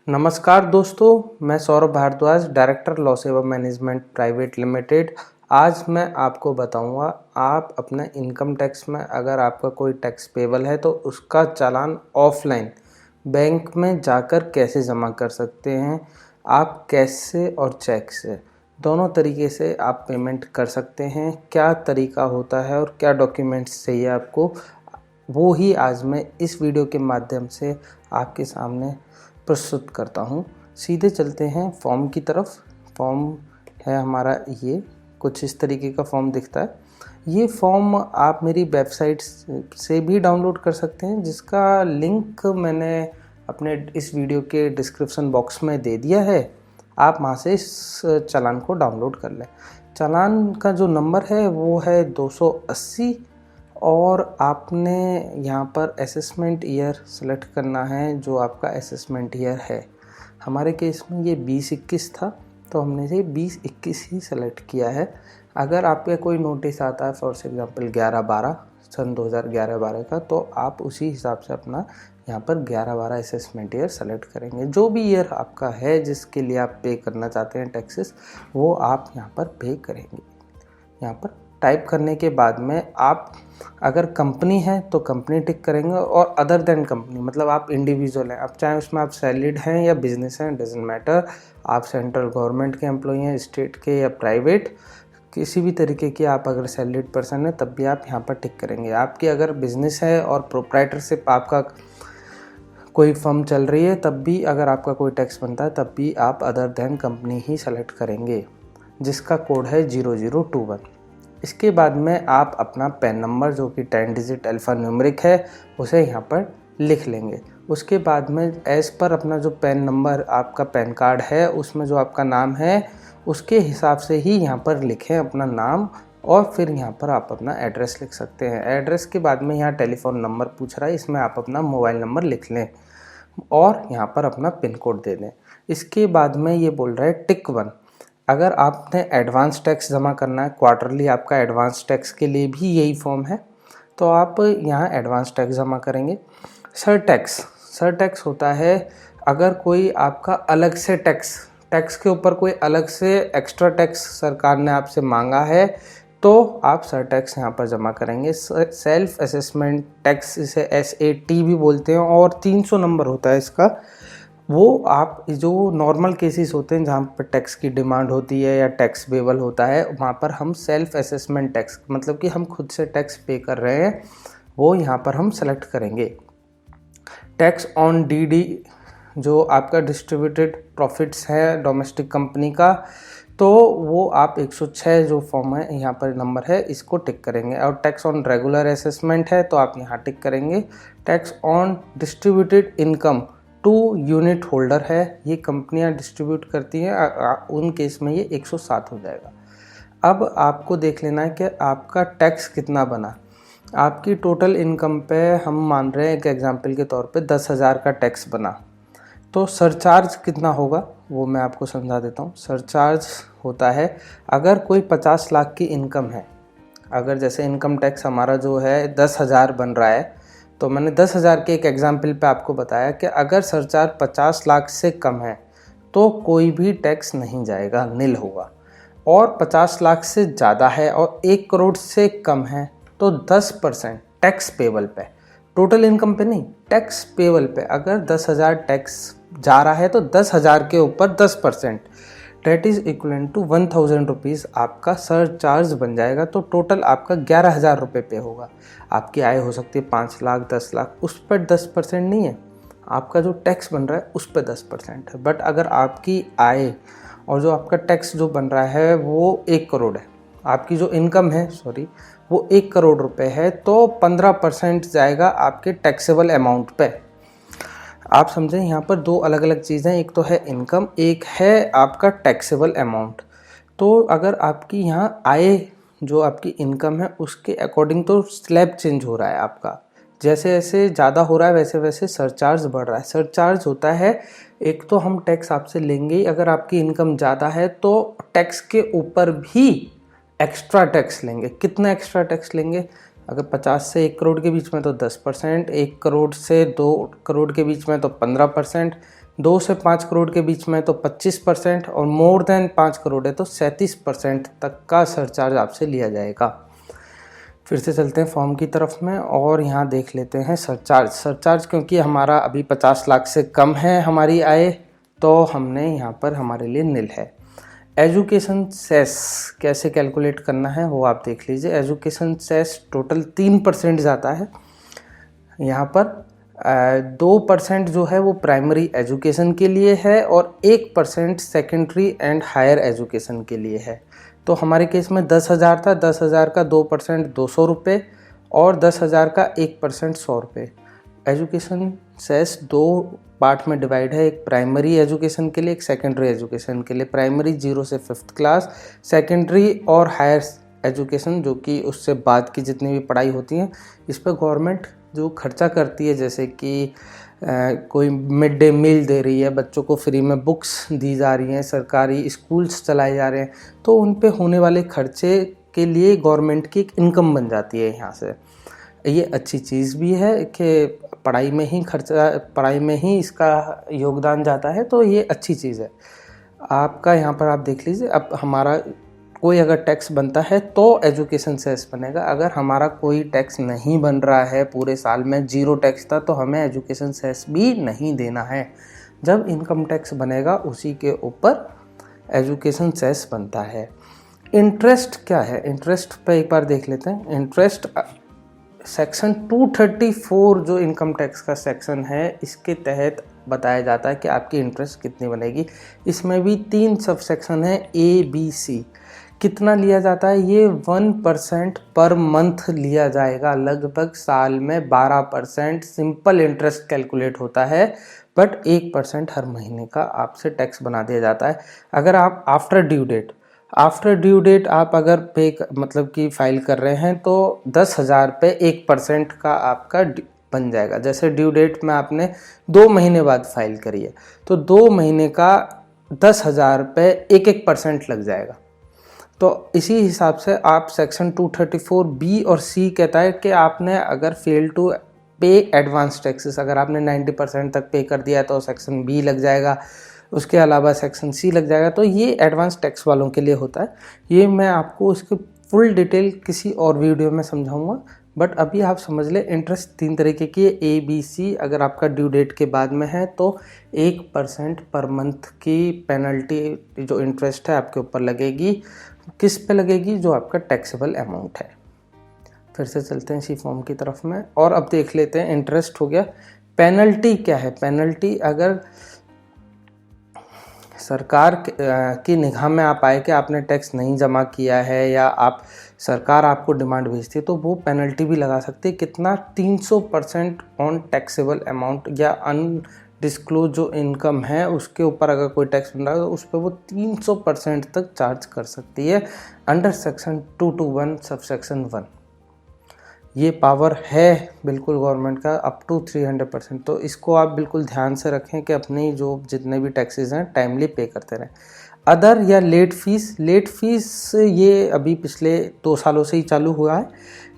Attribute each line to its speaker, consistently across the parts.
Speaker 1: नमस्कार दोस्तों, मैं सौरभ भारद्वाज, डायरेक्टर लॉ सेवा मैनेजमेंट प्राइवेट लिमिटेड। आज मैं आपको बताऊंगा आप अपने इनकम टैक्स में अगर आपका कोई टैक्स पेबल है तो उसका चालान ऑफलाइन बैंक में जाकर कैसे जमा कर सकते हैं। आप कैश से और चेक से दोनों तरीके से आप पेमेंट कर सकते हैं। क्या तरीका होता है और क्या डॉक्यूमेंट्स चाहिए आपको, वो ही आज मैं इस वीडियो के माध्यम से आपके सामने प्रस्तुत करता हूँ। सीधे चलते हैं फॉर्म की तरफ। फॉर्म है हमारा, ये कुछ इस तरीके का फॉर्म दिखता है। ये फॉर्म आप मेरी वेबसाइट से भी डाउनलोड कर सकते हैं, जिसका लिंक मैंने अपने इस वीडियो के डिस्क्रिप्शन बॉक्स में दे दिया है। आप वहाँ से इस चालान को डाउनलोड कर लें। चालान का जो नंबर है वो है 280 और आपने यहाँ पर असेसमेंट ईयर सेलेक्ट करना है, जो आपका असेसमेंट ईयर है। हमारे केस में ये 2021 था, तो हमने ये 2021 ही सेलेक्ट किया है। अगर आपके कोई नोटिस आता है फॉर एग्जांपल 11/12 सन 2011-12 का, तो आप उसी हिसाब से अपना यहाँ पर 11/12 असेसमेंट ईयर सेलेक्ट करेंगे। जो भी ईयर आपका है जिसके लिए आप पे करना चाहते हैं टैक्सेस, वो आप यहाँ पर पे करेंगे। यहाँ पर टाइप करने के बाद में आप अगर कंपनी है तो कंपनी टिक करेंगे, और अदर देन कंपनी मतलब आप इंडिविजुअल हैं, आप चाहे उसमें आप सैलरीड हैं या बिजनेस हैं, डजेंट मैटर। आप सेंट्रल गवर्नमेंट के एम्प्लॉई हैं, स्टेट के या प्राइवेट, किसी भी तरीके की आप अगर सैलरीड पर्सन है तब भी आप यहाँ पर टिक करेंगे। आपकी अगर बिजनेस है और प्रोप्राइटरशिप आपका कोई फर्म चल रही है, तब भी अगर आपका कोई टैक्स बनता है तब भी आप अदर देन कंपनी ही सेलेक्ट करेंगे, जिसका कोड है 0021। इसके बाद में आप अपना पैन नंबर, जो कि 10 डिजिट अल्फ़ा न्यूमेरिक है, उसे यहाँ पर लिख लेंगे। उसके बाद में एज़ पर अपना जो पैन नंबर आपका पैन कार्ड है उसमें जो आपका नाम है उसके हिसाब से ही यहाँ पर लिखें अपना नाम, और फिर यहाँ पर आप अपना एड्रेस लिख सकते हैं। एड्रेस के बाद में यहाँ टेलीफोन नंबर पूछ रहा है, इसमें आप अपना मोबाइल नंबर लिख लें और यहाँ पर अपना पिन कोड दे दें। इसके बाद में ये बोल रहा है टिक 1। अगर आपने एडवांस टैक्स जमा करना है, क्वार्टरली आपका एडवांस टैक्स के लिए भी यही फॉर्म है, तो आप यहाँ एडवांस टैक्स जमा करेंगे। सर टैक्स होता है अगर कोई आपका अलग से टैक्स के ऊपर कोई अलग से एक्स्ट्रा टैक्स सरकार ने आपसे मांगा है, तो आप सर टैक्स यहाँ पर जमा करेंगे। सेल्फ असेसमेंट टैक्स, इसे SAT भी बोलते हैं, और 300 नंबर होता है इसका। वो आप जो नॉर्मल केसेस होते हैं जहाँ पर टैक्स की डिमांड होती है या टैक्स बेबल होता है, वहाँ पर हम सेल्फ असेसमेंट टैक्स, मतलब कि हम खुद से टैक्स पे कर रहे हैं, वो यहाँ पर हम सेलेक्ट करेंगे। टैक्स ऑन DD, जो आपका डिस्ट्रीब्यूटेड प्रॉफिट्स है डोमेस्टिक कंपनी का, तो वो आप 106 जो फॉर्म है यहाँ पर नंबर है, इसको टिक करेंगे। और टैक्स ऑन रेगुलर असेसमेंट है तो आप यहाँ टिक करेंगे। Tax on distributed income to unit holder है, ये कंपनियां डिस्ट्रीब्यूट करती हैं, उन केस में ये 107 हो जाएगा। अब आपको देख लेना है कि आपका टैक्स कितना बना। आपकी टोटल इनकम पे हम मान रहे हैं कि एग्जांपल के तौर पे 10,000 का टैक्स बना, तो सरचार्ज कितना होगा वो मैं आपको समझा देता हूँ। सरचार्ज होता है अगर कोई 50 लाख की इनकम है, अगर जैसे इनकम टैक्स हमारा जो है 10,000 बन रहा है, तो मैंने 10,000 के एक एग्जाम्पल पे आपको बताया कि अगर सरचार्ज 50 लाख से कम है तो कोई भी टैक्स नहीं जाएगा, नील होगा। और 50 लाख से ज़्यादा है और 1 करोड़ से कम है तो 10% टैक्स पेबल पे, टोटल इनकम पे नहीं, टैक्स पेबल पे अगर 10,000 टैक्स जा रहा है तो 10,000 के ऊपर 10%, that is equivalent to 1,000 rupees आपका सरचार्ज बन जाएगा। तो टोटल आपका 11,000 रुपये पे होगा। आपकी आय हो सकती है 5 लाख 10 लाख, उस पर 10% नहीं है, आपका जो टैक्स बन रहा है उस पर 10% है। बट अगर आपकी आय और जो आपका टैक्स जो बन रहा है वो 1 करोड़ है, आपकी जो इनकम है वो 1 करोड़ रुपए है, तो 15% जाएगा आपके टैक्सेबल अमाउंट पे। आप समझें, यहाँ पर दो अलग अलग चीज़ें, एक तो है इनकम, एक है आपका टैक्सेबल अमाउंट। तो अगर आपकी यहाँ आय जो आपकी इनकम है उसके अकॉर्डिंग तो स्लैब चेंज हो रहा है आपका, जैसे जैसे ज़्यादा हो रहा है वैसे वैसे सरचार्ज बढ़ रहा है। सरचार्ज होता है, एक तो हम टैक्स आपसे लेंगे ही, अगर आपकी इनकम ज़्यादा है तो टैक्स के ऊपर भी एक्स्ट्रा टैक्स लेंगे। कितना एक्स्ट्रा टैक्स लेंगे? अगर 50 से 1 करोड़ के बीच में तो 10%, 1 करोड़ से 2 करोड़ के बीच में तो 15%, 2 से 5 करोड़ के बीच में तो 25% और मोर देन 5 करोड़ है तो 37% तक का सरचार्ज आपसे लिया जाएगा। फिर से चलते हैं फॉर्म की तरफ में और यहाँ देख लेते हैं सरचार्ज क्योंकि हमारा अभी 50 लाख से कम है हमारी आय, तो हमने यहाँ पर हमारे लिए निल है। एजुकेशन सेस कैसे कैलकुलेट करना है वो आप देख लीजिए। एजुकेशन सेस टोटल 3% जाता है। यहाँ पर 2% जो है वो प्राइमरी एजुकेशन के लिए है और 1% सेकेंडरी एंड हायर एजुकेशन के लिए है। तो हमारे केस में 10,000 था, 10,000 का 2% 200 रुपये और 10,000 का 1% 100 रुपये। एजुकेशन सेस 2 पार्ट में डिवाइड है, एक प्राइमरी एजुकेशन के लिए, एक सेकेंडरी एजुकेशन के लिए। प्राइमरी 0 से 5th क्लास, सेकेंडरी और हायर एजुकेशन जो कि उससे बाद की जितनी भी पढ़ाई होती हैं इस पर गवर्नमेंट जो खर्चा करती है, जैसे कि कोई मिड डे मील दे रही है, बच्चों को फ्री में बुक्स दी जा रही हैं, सरकारी स्कूल्स चलाए जा रहे हैं, तो उन पे होने वाले खर्चे के लिए गवर्नमेंट की एक इनकम बन जाती है यहाँ से। ये अच्छी चीज़ भी है कि पढ़ाई में ही इसका योगदान जाता है, तो ये अच्छी चीज़ है। आपका यहाँ पर आप देख लीजिए, अब हमारा कोई अगर टैक्स बनता है तो एजुकेशन सेस बनेगा। अगर हमारा कोई टैक्स नहीं बन रहा है, पूरे साल में 0 टैक्स था, तो हमें एजुकेशन सेस भी नहीं देना है। जब इनकम टैक्स बनेगा उसी के ऊपर एजुकेशन सेस बनता है। इंटरेस्ट क्या है, इंटरेस्ट पे एक बार देख लेते हैं। इंटरेस्ट सेक्शन 234 जो इनकम टैक्स का सेक्शन है, इसके तहत बताया जाता है कि आपकी इंटरेस्ट कितनी बनेगी। इसमें भी 3 सब सेक्शन है, ABC। कितना लिया जाता है, ये 1% पर मंथ लिया जाएगा। लगभग साल में 12% सिंपल इंटरेस्ट कैलकुलेट होता है, बट 1% हर महीने का आपसे टैक्स बना दिया जाता है। अगर आप आफ्टर ड्यू डेट आप अगर मतलब कि फाइल कर रहे हैं तो 10,000 पे 1% का आपका बन जाएगा। जैसे ड्यू डेट में आपने 2 महीने बाद फाइल करी है तो 2 महीने का 10,000 पे 1% लग जाएगा। तो इसी हिसाब से आप सेक्शन 234B और C कहता है कि आपने अगर फेल टू पे एडवांस टैक्सेस, अगर आपने 90% तक पे कर दिया तो सेक्शन B लग जाएगा, उसके अलावा सेक्शन C लग जाएगा। तो ये एडवांस टैक्स वालों के लिए होता है। ये मैं आपको इसके फुल डिटेल किसी और वीडियो में समझाऊंगा, बट अभी आप समझ लें इंटरेस्ट 3 तरीके की है। ABC अगर आपका ड्यू डेट के बाद में है तो 1% पर मंथ की पेनल्टी जो इंटरेस्ट है आपके ऊपर लगेगी। किस पे लगेगी, जो आपका टैक्सेबल अमाउंट है। फिर से चलते हैं इसी फॉर्म की तरफ में और अब देख लेते हैं इंटरेस्ट हो गया। पेनल्टी क्या है, पेनल्टी अगर सरकार की निगाह में आप आए कि आपने टैक्स नहीं जमा किया है या सरकार आपको डिमांड भेजती है तो वो पेनल्टी भी लगा सकती है। कितना, 300% ऑन टैक्सेबल अमाउंट या अनडिस्क्लोज जो इनकम है उसके ऊपर अगर कोई टैक्स बन रहा है तो उस पर वो 300% तक चार्ज कर सकती है अंडर सेक्शन 221 सब सेक्शन 1। ये पावर है बिल्कुल गवर्नमेंट का अप टू 300%। तो इसको आप बिल्कुल ध्यान से रखें कि अपनी जो जितने भी टैक्सेस हैं टाइमली पे करते रहें। अदर या लेट फीस ये अभी पिछले 2 सालों से ही चालू हुआ है।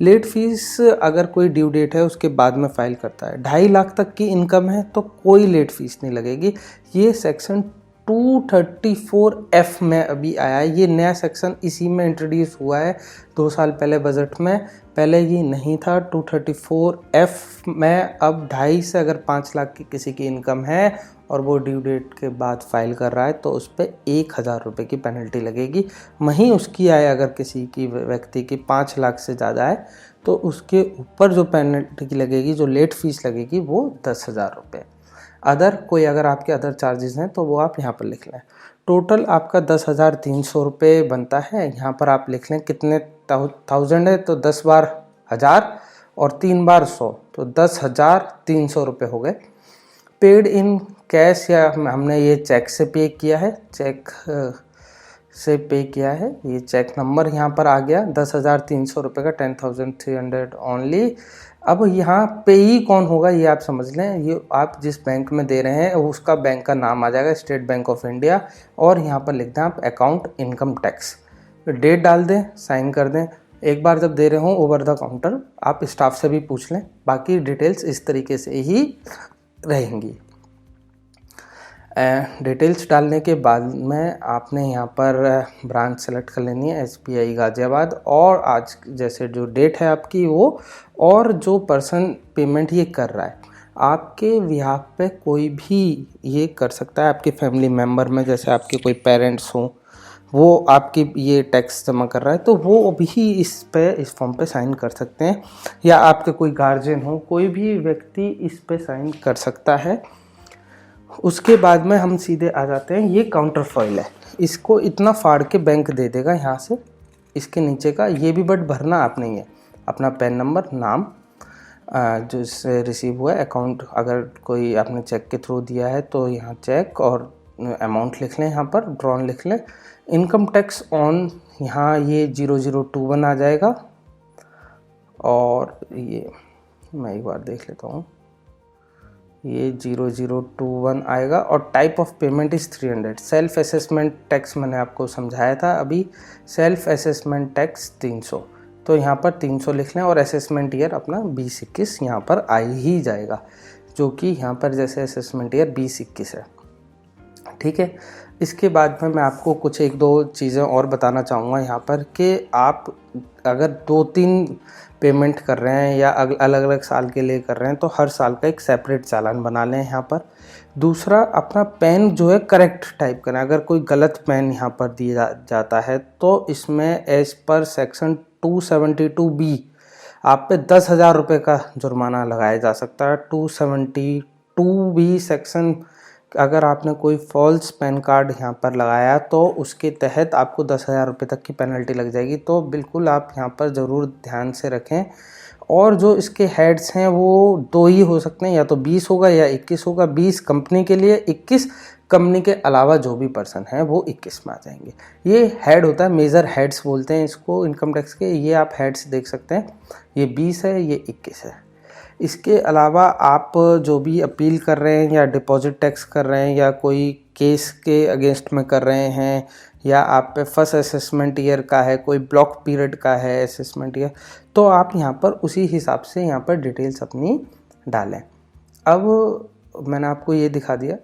Speaker 1: लेट फीस अगर कोई ड्यू डेट है उसके बाद में फाइल करता है, 2.5 लाख तक की इनकम है तो कोई लेट फीस नहीं लगेगी। ये सेक्शन 234F में अभी आया है। ये नया सेक्शन इसी में इंट्रोड्यूस हुआ है 2 साल पहले बजट में, पहले ये नहीं था। 234F में अब 2.5 से अगर 5 लाख की किसी की इनकम है और वो ड्यू डेट के बाद फाइल कर रहा है तो उस पर 1,000 रुपये की पेनल्टी लगेगी। वहीं उसकी आय अगर किसी की व्यक्ति की 5 लाख से ज़्यादा है तो उसके ऊपर जो पेनल्टी लगेगी, जो लेट फीस लगेगी, वो 10,000 रुपये। अदर कोई अगर आपके अदर चार्जेस हैं तो वो आप यहाँ पर लिख लें। टोटल आपका 10,300 रुपये बनता है। यहाँ पर आप लिख लें कितने 1000 है तो 10 बार 1000 और 3 बार 100 तो 10,300 रुपये हो गए। पेड इन कैश या हमने ये चेक से पे किया है, चेक से पे किया है। ये चेक नंबर यहाँ पर आ गया 10,300 रुपये का, 10,300 ओनली। अब यहाँ पेई कौन होगा ये आप समझ लें। ये आप जिस बैंक में दे रहे हैं उसका बैंक का नाम आ जाएगा, स्टेट बैंक ऑफ इंडिया, और यहाँ पर लिख दें आप अकाउंट इनकम टैक्स, डेट डाल दें, साइन कर दें। एक बार जब दे रहे हों ओवर द काउंटर आप स्टाफ से भी पूछ लें, बाकी डिटेल्स इस तरीके से ही रहेंगी। डिटेल्स डालने के बाद में आपने यहाँ पर ब्रांच सेलेक्ट कर लेनी है SBI गाज़ियाबाद, और आज जैसे जो डेट है आपकी वो, और जो पर्सन पेमेंट ये कर रहा है आपके बिहाफ पे कोई भी ये कर सकता है। आपके फैमिली मेम्बर में जैसे आपके कोई पेरेंट्स हों, वो आपकी ये टैक्स जमा कर रहा है तो वो भी इस फॉर्म पे साइन कर सकते हैं, या आपके कोई गार्जियन हो, कोई भी व्यक्ति इस पे साइन कर सकता है। उसके बाद में हम सीधे आ जाते हैं, ये काउंटर फॉइल है, इसको इतना फाड़ के बैंक दे देगा यहाँ से, इसके नीचे का ये भी बट भरना आप नहीं है, अपना पैन नंबर, नाम जो इससे रिसीव हुआ है, अकाउंट अगर कोई आपने चेक के थ्रू दिया है तो यहाँ चेक और अमाउंट लिख लें, यहाँ पर ड्रॉन लिख लें। इनकम टैक्स ऑन, यहाँ ये 0021 आ जाएगा, और ये मैं एक बार देख लेता हूँ, ये 0021 आएगा, और type of payment is 300। Self assessment tax मैंने आपको समझाया था अभी, सेल्फ असेसमेंट टैक्स 300, तो यहाँ पर 300 लिख लें, और असेसमेंट ईयर अपना 2021 यहाँ पर आ ही जाएगा, जो कि यहाँ पर जैसे असेसमेंट ईयर 2021 है। ठीक है, इसके बाद में मैं आपको कुछ एक दो चीज़ें और बताना चाहूँगा यहाँ पर, कि आप अगर 2-3 पेमेंट कर रहे हैं या अलग अलग साल के लिए कर रहे हैं तो हर साल का एक सेपरेट चालान बना लें यहाँ पर। दूसरा, अपना पैन जो है करेक्ट टाइप करें, अगर कोई गलत पैन यहाँ पर दिया जाता है तो इसमें एज पर सेक्शन 272B आप पे 10,000 रुपये का जुर्माना लगाया जा सकता है। 272B सेक्शन, अगर आपने कोई फॉल्स पैन कार्ड यहाँ पर लगाया तो उसके तहत आपको 10,000 रुपये तक की पेनल्टी लग जाएगी, तो बिल्कुल आप यहाँ पर ज़रूर ध्यान से रखें। और जो इसके हेड्स हैं वो 2 ही हो सकते हैं, या तो 20 होगा या 21 होगा। 20 कंपनी के लिए, 21 कंपनी के अलावा जो भी पर्सन है वो 21 में आ जाएंगे। ये हेड होता है, मेजर हेड्स बोलते हैं इसको इनकम टैक्स के, ये आप हेड्स देख सकते हैं, ये 20 है, ये 21 है। इसके अलावा आप जो भी अपील कर रहे हैं या डिपॉजिट टैक्स कर रहे हैं या कोई केस के अगेंस्ट में कर रहे हैं, या आप पे फर्स्ट असेसमेंट ईयर का है, कोई ब्लॉक पीरियड का है असेसमेंट ईयर, तो आप यहाँ पर उसी हिसाब से यहाँ पर डिटेल्स अपनी डालें। अब मैंने आपको ये दिखा दिया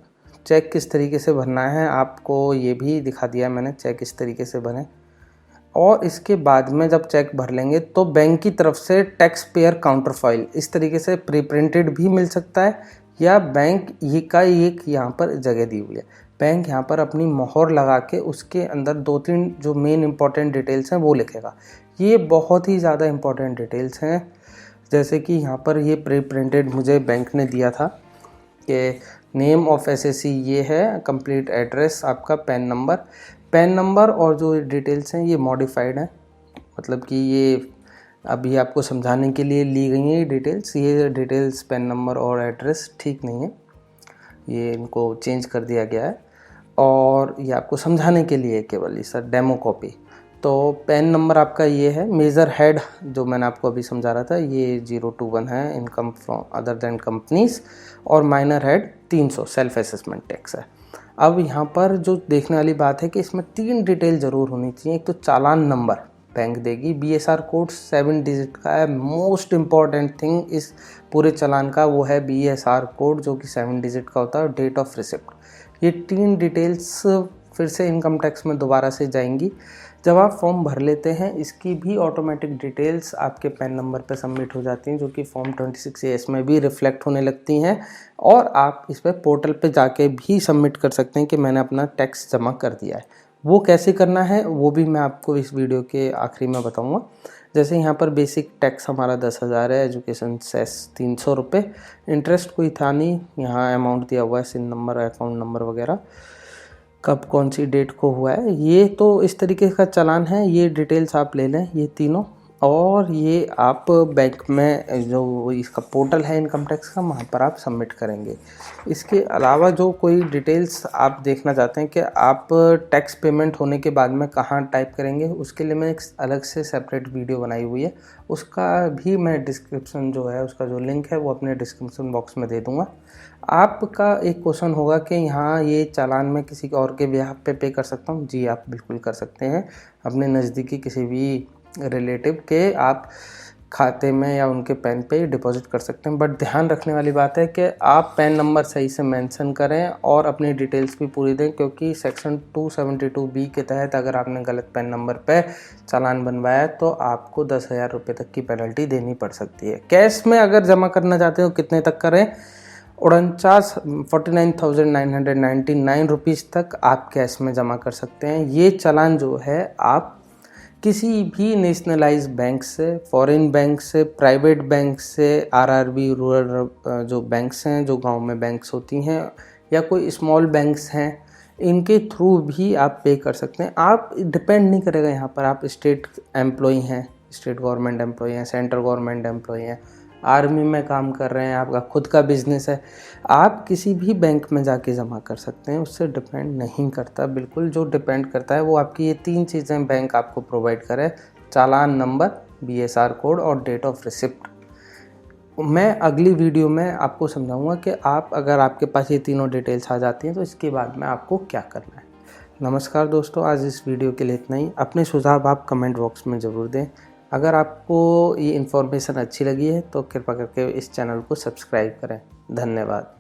Speaker 1: चेक किस तरीके से भरना है, आपको ये भी दिखा दिया मैंने चेक किस तरीके से भरें। और इसके बाद में जब चेक भर लेंगे तो बैंक की तरफ से टैक्स पेयर काउंटर फाइल इस तरीके से प्री प्रिंटेड भी मिल सकता है, या बैंक ये का एक यहाँ पर जगह दी हुई है, बैंक यहाँ पर अपनी मोहर लगा के उसके अंदर 2-3 जो मेन इंपॉर्टेंट डिटेल्स हैं वो लिखेगा। ये बहुत ही ज़्यादा इंपॉर्टेंट डिटेल्स हैं, जैसे कि यहाँ पर ये प्री प्रिंटेड मुझे बैंक ने दिया था कि नेम ऑफ एसएससी ये है, कंप्लीट एड्रेस आपका, पैन नंबर और जो डिटेल्स हैं ये मॉडिफाइड हैं, मतलब कि ये अभी आपको समझाने के लिए ली गई हैं ये डिटेल्स पैन नंबर और एड्रेस ठीक नहीं है, ये इनको चेंज कर दिया गया है, और ये आपको समझाने के लिए केवल ये सर डेमो कॉपी। तो पैन नंबर आपका ये है, मेजर हेड जो मैंने आपको अभी समझा रहा था ये 021 है, income from other than companies, और minor head 300 self assessment tax है। अब यहाँ पर जो देखने वाली बात है कि इसमें 3 डिटेल ज़रूर होनी चाहिए। एक तो चालान नंबर बैंक देगी, BSR कोड 7 डिजिट का है, मोस्ट इम्पॉर्टेंट थिंग इस पूरे चालान का वो है BSR कोड जो कि 7 डिजिट का होता है, और डेट ऑफ रिसिप्ट। ये 3 डिटेल्स फिर से इनकम टैक्स में दोबारा से जाएंगी। जब आप फॉर्म भर लेते हैं इसकी भी ऑटोमेटिक डिटेल्स आपके पैन नंबर पर सबमिट हो जाती हैं, जो कि फॉर्म 26A में भी रिफ्लेक्ट होने लगती हैं, और आप इस पर पोर्टल पे जाके भी सबमिट कर सकते हैं कि मैंने अपना टैक्स जमा कर दिया है। वो कैसे करना है वो भी मैं आपको इस वीडियो के आखिरी में बताऊंगा। जैसे यहाँ पर बेसिक टैक्स हमारा 10,000 है, एजुकेशन सेस 300 रुपये, इंटरेस्ट कोई था नहीं, यहाँ अमाउंट दिया हुआ है, सिन नंबर, अकाउंट नंबर वगैरह, कब कौन सी डेट को हुआ है, ये तो इस तरीके का चालान है। ये डिटेल्स आप ले लें ये तीनों, और ये आप बैंक में जो इसका पोर्टल है इनकम टैक्स का वहाँ पर आप सबमिट करेंगे। इसके अलावा जो कोई डिटेल्स आप देखना चाहते हैं कि आप टैक्स पेमेंट होने के बाद में कहाँ टाइप करेंगे, उसके लिए मैं एक अलग से सेपरेट वीडियो बनाई हुई है, उसका भी मैं डिस्क्रिप्शन जो है उसका जो लिंक है वो अपने डिस्क्रिप्शन बॉक्स में दे दूँगा। आपका एक क्वेश्चन होगा कि यहाँ ये चालान मैं किसी और के बिहाफ पे कर सकता हूँ? जी आप बिल्कुल कर सकते हैं, अपने नज़दीकी किसी भी रिलेटिव के आप खाते में या उनके पैन पे डिपॉजिट कर सकते हैं। बट ध्यान रखने वाली बात है कि आप पैन नंबर सही से मेंशन करें और अपनी डिटेल्स भी पूरी दें, क्योंकि सेक्शन 272B के तहत अगर आपने गलत पैन नंबर पे चालान बनवाया तो आपको 10,000 रुपये तक की पेनल्टी देनी पड़ सकती है। कैश में अगर जमा करना चाहते हो कितने तक करें? 49,999 रुपीज़ तक आप कैश में जमा कर सकते हैं। ये चालान जो है आप किसी भी नेशनलाइज बैंक से, फॉरेन बैंक से, प्राइवेट बैंक से, आरआरबी रूरल जो बैंक्स हैं, जो गांव में बैंक्स होती हैं, या कोई स्मॉल बैंक्स हैं, इनके थ्रू भी आप पे कर सकते हैं। आप डिपेंड नहीं करेगा यहाँ पर आप स्टेट एम्प्लॉई हैं, स्टेट गवर्नमेंट एम्प्लॉई हैं, सेंट्रल गवर्नमेंट एम्प्लॉई हैं, आर्मी में काम कर रहे हैं, आपका खुद का बिजनेस है, आप किसी भी बैंक में जाके जमा कर सकते हैं। उससे डिपेंड नहीं करता बिल्कुल। जो डिपेंड करता है वो आपकी ये 3 चीज़ें बैंक आपको प्रोवाइड करे: चालान नंबर, BSR कोड और डेट ऑफ रिसिप्ट। मैं अगली वीडियो में आपको समझाऊंगा कि आप अगर आपके पास ये तीनों डिटेल्स आ जाती हैं तो इसके बाद में आपको क्या करना है। नमस्कार दोस्तों, आज इस वीडियो के लिए इतना ही। अपने सुझाव आप कमेंट बॉक्स में ज़रूर दें। अगर आपको ये इन्फॉर्मेशन अच्छी लगी है तो कृपया करके इस चैनल को सब्सक्राइब करें। धन्यवाद।